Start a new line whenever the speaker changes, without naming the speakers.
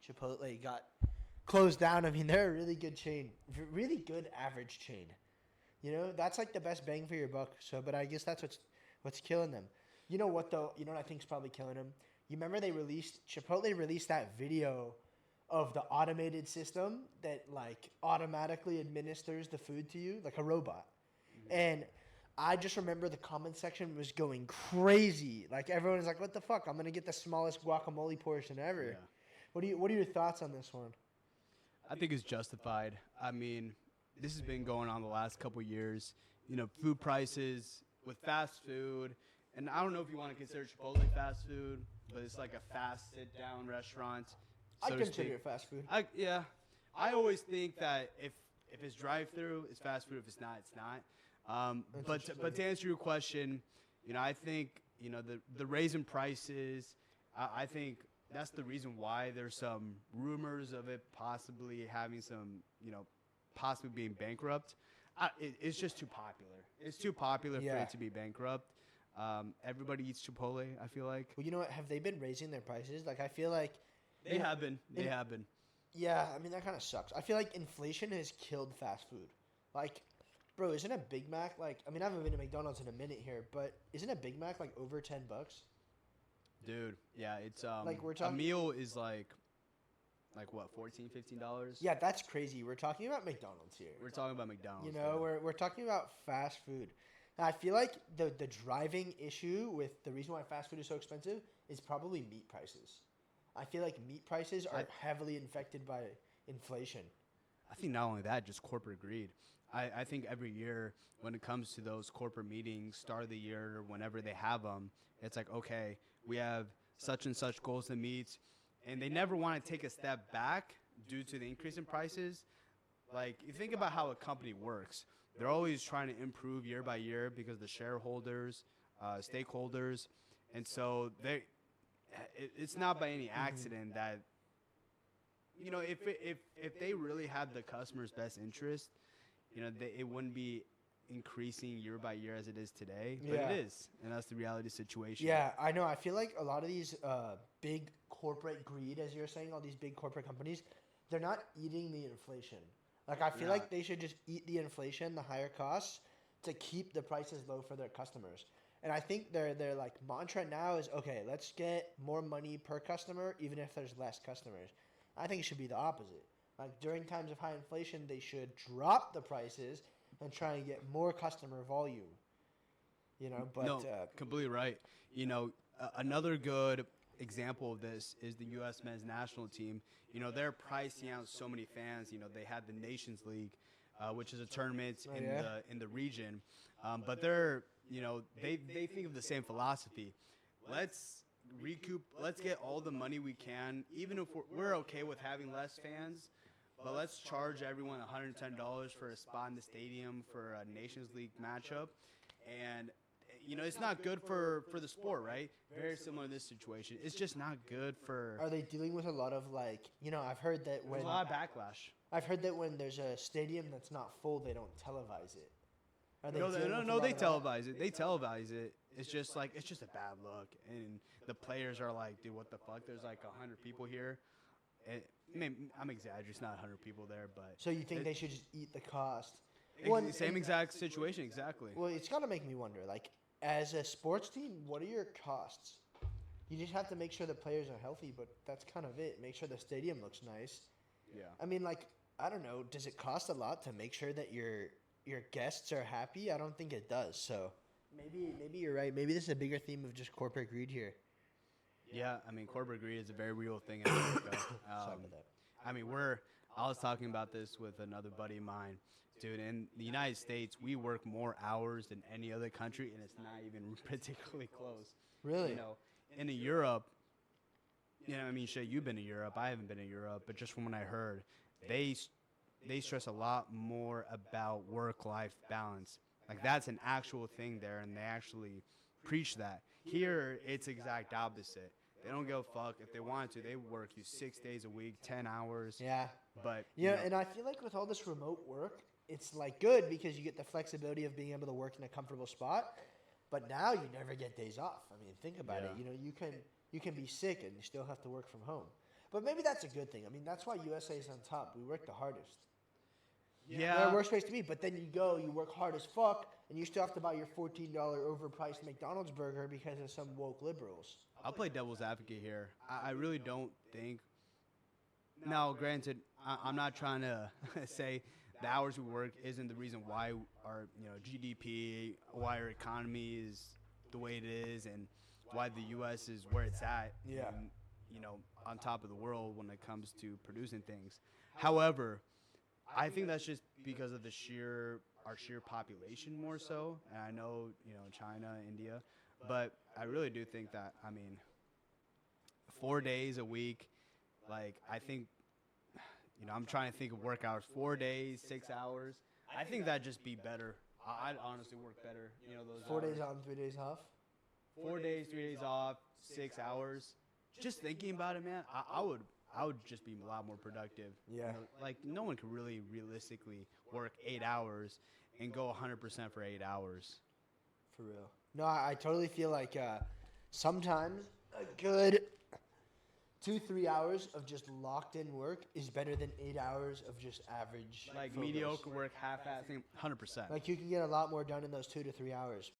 Chipotle got closed down. I mean, they're a really good chain, really good average chain. You know, that's like the best bang for your buck. So, but I guess that's what's killing them. You know what though? You know what I think's probably killing them. You remember Chipotle released that video of the automated system that like automatically administers the food to you like a robot, and I just remember the comment section was going crazy. Like everyone was like, "What the fuck? I'm gonna get the smallest guacamole portion ever."
Yeah.
What are your thoughts on this one?
I think it's justified. I mean, this has been going on the last couple of years. You know, food prices with fast food, and I don't know if you want to consider Chipotle fast food, but it's like a fast sit-down restaurant,
I
so to
consider
speak.
it fast food.
Yeah, I always think that if it's drive-through, it's fast food. If it's not, it's not. But to answer your question, you know, I think the raise in prices. I think that's the reason why there's some rumors of it possibly having some, possibly being bankrupt. It's just too popular. It's too popular for
Yeah.
it to be bankrupt. Everybody eats Chipotle, I feel like.
Well, you know what? Have they been raising their prices? Like I feel like
They have been. They have been.
yeah, I mean that kind of sucks. I feel like inflation has killed fast food. Like, bro, isn't a Big Mac like? I mean, I haven't been to McDonald's in a minute here, but isn't a Big Mac like over $10?
Dude, yeah, it's
Like we're
a
talking.
meal is like what, $14, $15?
Yeah, that's crazy. We're talking about McDonald's here.
We're talking about McDonald's.
You know,
yeah.
we're talking about fast food. And I feel like the driving issue with the reason why fast food is so expensive is probably meat prices. I feel like meat prices are heavily infected by inflation.
I think not only that, just corporate greed. I think every year when it comes to those corporate meetings, start of the year or whenever they have them, it's like, okay, we have such and such goals to meet, and they never want to take a step back due to the increase in prices. Like, you think about how a company works. They're always trying to improve year by year because the shareholders, stakeholders, and so it's not by any accident that if they really had the customer's best interest, it wouldn't be increasing year by year as it is today, but
Yeah.
it is, and that's the reality situation.
Yeah, I know. I feel like a lot of these big corporate greed, as you're saying, all these big corporate companies, they're not eating the inflation. Like, I feel
Yeah.
like they should just eat the inflation, the higher costs, to keep the prices low for their customers. And I think their like mantra now is okay. Let's get more money per customer, even if there's less customers. I think it should be the opposite. Like during times of high inflation, they should drop the prices and try and get more customer volume. You know, but
No, completely right. Another good example of this is the U.S. men's national team. They're pricing out so many fans. They had the Nations League, which is a tournament in
yeah?
the region, but they think of the same philosophy. Let's recoup. Let's get all the money we can, even if we're okay with having less fans. But let's charge everyone $110 for a spot in the stadium for a Nations League matchup, and it's not good for the sport, right? Very similar to this situation. It's just not good for.
Are they dealing with a lot of like, I've heard that
There's a lot of backlash.
I've heard that when there's a stadium that's not full, they don't televise it. Are they
No,
dealing with a
no,
lot
they
of that?
televise it. They televise it. It's just a bad look, and the players are like, dude, what the fuck? There's like 100 people here. I'm exaggerating. It's not 100 people there, but
So you think they should just eat the cost?
same exact situation, exactly.
Well, it's got to make me wonder. Like, as a sports team, what are your costs? You just have to make sure the players are healthy, but that's kind of it. Make sure the stadium looks nice.
Yeah.
I mean, like, I don't know. Does it cost a lot to make sure that your guests are happy? I don't think it does. So maybe you're right. Maybe this is a bigger theme of just corporate greed here.
Yeah, I mean, corporate greed is a very real thing in America.
Sorry about that.
I mean, I was talking about this with another buddy of mine. Dude, in the United States, we work more hours than any other country, and it's not even particularly close.
Really?
In Europe, I mean, shit, you've been to Europe. I haven't been to Europe, but just from what I heard, they stress a lot more about work-life balance. Like, that's an actual thing there, and they actually preach that. Here, it's exact opposite. They don't give a fuck. If they wanted to, they work you 6 days a week, 10 hours.
Yeah.
But
Yeah, and I feel like with all this remote work, it's like good because you get the flexibility of being able to work in a comfortable spot. But now you never get days off. I mean, think about it.
Yeah.
You can be sick and you still have to work from home. But maybe that's a good thing. I mean, that's why USA is on top. We work the hardest.
Yeah.
They're a worse place to be. But then you go, you work hard as fuck, and you still have to buy your $14 overpriced McDonald's burger because of some woke liberals.
I'll play devil's advocate here. I really don't think. Now, granted, I'm not trying to say the hours we work isn't the reason why our GDP, why our economy is the way it is, and why the U.S. is where it's at.
Yeah.
And, on top of the world when it comes to producing things. However, I think that's just because of our sheer population more so. And I know, China, India, but I really do think that, 4 days a week, like, I think, I'm trying to think of work hours, 4 days, 6 hours. I think that'd just be better. I'd honestly work better, those
4
hours.
days on, 3 days off.
4 days, 3 days off, 6 hours. Just thinking about it, man, I would just be a lot more productive.
Yeah.
Like, no one could really realistically work 8 hours and go 100% for 8 hours.
For real. No, I totally feel like sometimes a good 2-3 hours of just locked in work is better than 8 hours of just average.
Like
focus.
mediocre work, half-assing, 100%.
Like you can get a lot more done in those 2 to 3 hours.